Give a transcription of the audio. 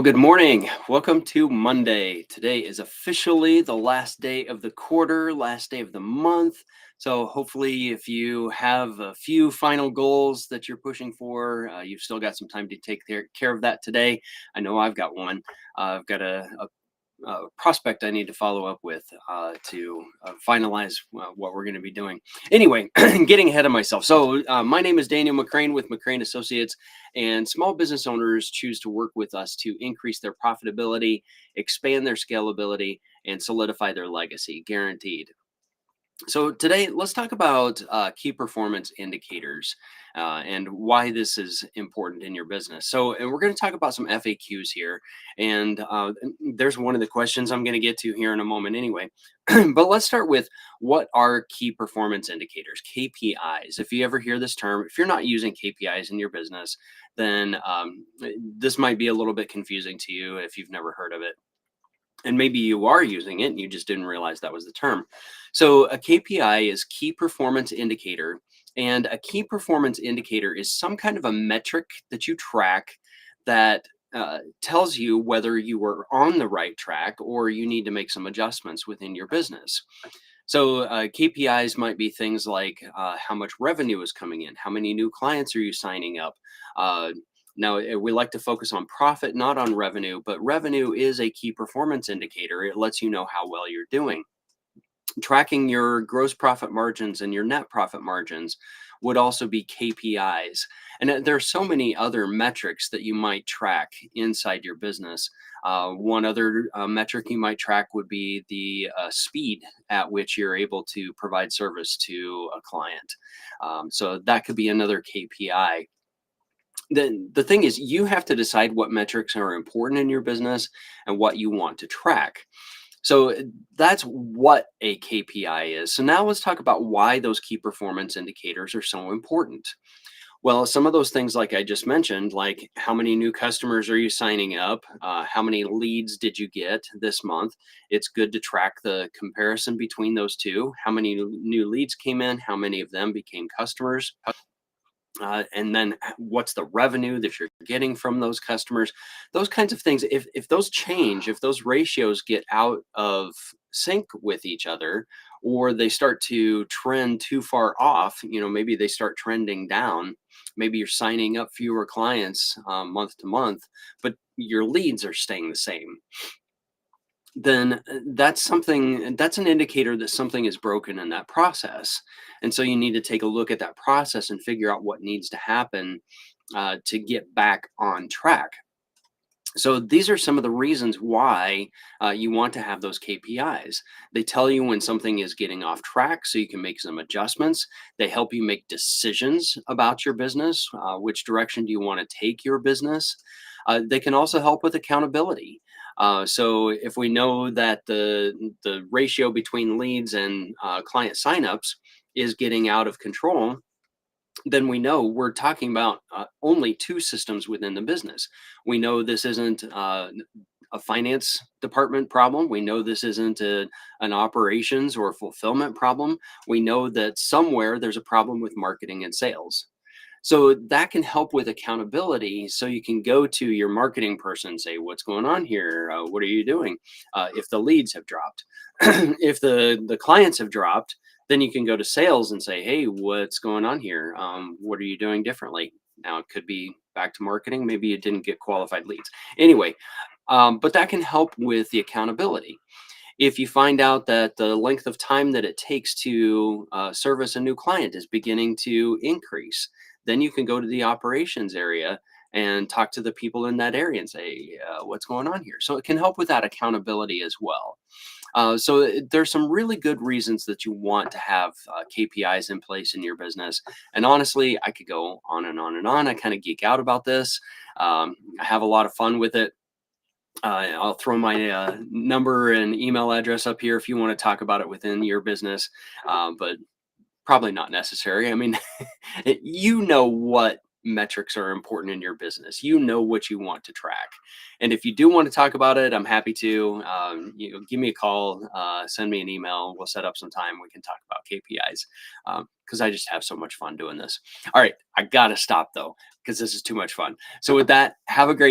Good morning. Welcome to Monday. Today is officially the last day of the quarter, last day of the month. So, hopefully, if you have a few final goals that you're pushing for, you've still got some time to take care of that today. I know I've got one. I've got a prospect I need to follow up with to finalize what we're going to be doing. Anyway, getting ahead of myself. So, my name is Daniel McCrane with McCrane Associates, and small business owners choose to work with us to increase their profitability, expand their scalability, and solidify their legacy, guaranteed. So today, let's talk about key performance indicators and why this is important in your business. And we're going to talk about some FAQs here, and there's one of the questions I'm going to get to here in a moment, anyway. But let's start with what are key performance indicators, KPIs. If you ever hear this term, if you're not using KPIs in your business, then this might be a little bit confusing to you if you've never heard of it, and maybe you are using it and you just didn't realize that was the term. So a KPI is key performance indicator, and a key performance indicator is some kind of a metric that you track that tells you whether you are on the right track or you need to make some adjustments within your business. So KPIs might be things like how much revenue is coming in, how many new clients are you signing up. We like to focus on profit, not on revenue, but revenue is a key performance indicator. It lets you know how well you're doing. Tracking your gross profit margins and your net profit margins would also be KPIs. And there are so many other metrics that you might track inside your business. One other metric you might track would be the speed at which you're able to provide service to a client. So that could be another KPI. The thing is, you have to decide what metrics are important in your business and what you want to track. So that's what a KPI is. So now let's talk about why those key performance indicators are so important. Well, some of those things, like I just mentioned, like how many new customers are you signing up? How many leads did you get this month? It's good to track the comparison between those two. How many new leads came in? How many of them became customers? And then what's the revenue that you're getting from those customers? Those kinds of things. If those change, if those ratios get out of sync with each other, or they start to trend too far off, maybe they start trending down. Maybe you're signing up fewer clients month to month, but your leads are staying the same. Then that's an indicator that something is broken in that process. And so you need to take a look at that process and figure out what needs to happen to get back on track. So these are some of the reasons why you want to have those KPIs. They tell you when something is getting off track so you can make some adjustments. They help you make decisions about your business. Which direction do you want to take your business? They can also help with accountability. So if we know that the ratio between leads and client signups is getting out of control, then we know we're talking about only two systems within the business. We know this isn't a finance department problem. We know this isn't an operations or fulfillment problem. We know that somewhere there's a problem with marketing and sales. So that can help with accountability. So you can go to your marketing person and say, what's going on here? What are you doing? If the leads have dropped, if the clients have dropped, then you can go to sales and say, hey, what's going on here? What are you doing differently? Now, it could be back to marketing. Maybe you didn't get qualified leads. Anyway, but that can help with the accountability. If you find out that the length of time that it takes to service a new client is beginning to increase, then you can go to the operations area and talk to the people in that area and say, what's going on here? So it can help with that accountability as well. There's some really good reasons that you want to have KPIs in place in your business. And honestly, I could go on and on and on. I kind of geek out about this. I have a lot of fun with it. I'll throw my number and email address up here if you want to talk about it within your business, but probably not necessary. I mean, you know what metrics are important in your business. You know what you want to track. And if you do want to talk about it, I'm happy to. Give me a call, send me an email. We'll set up some time. We can talk about KPIs because I just have so much fun doing this. All right, I got to stop though because this is too much fun. So with that, have a great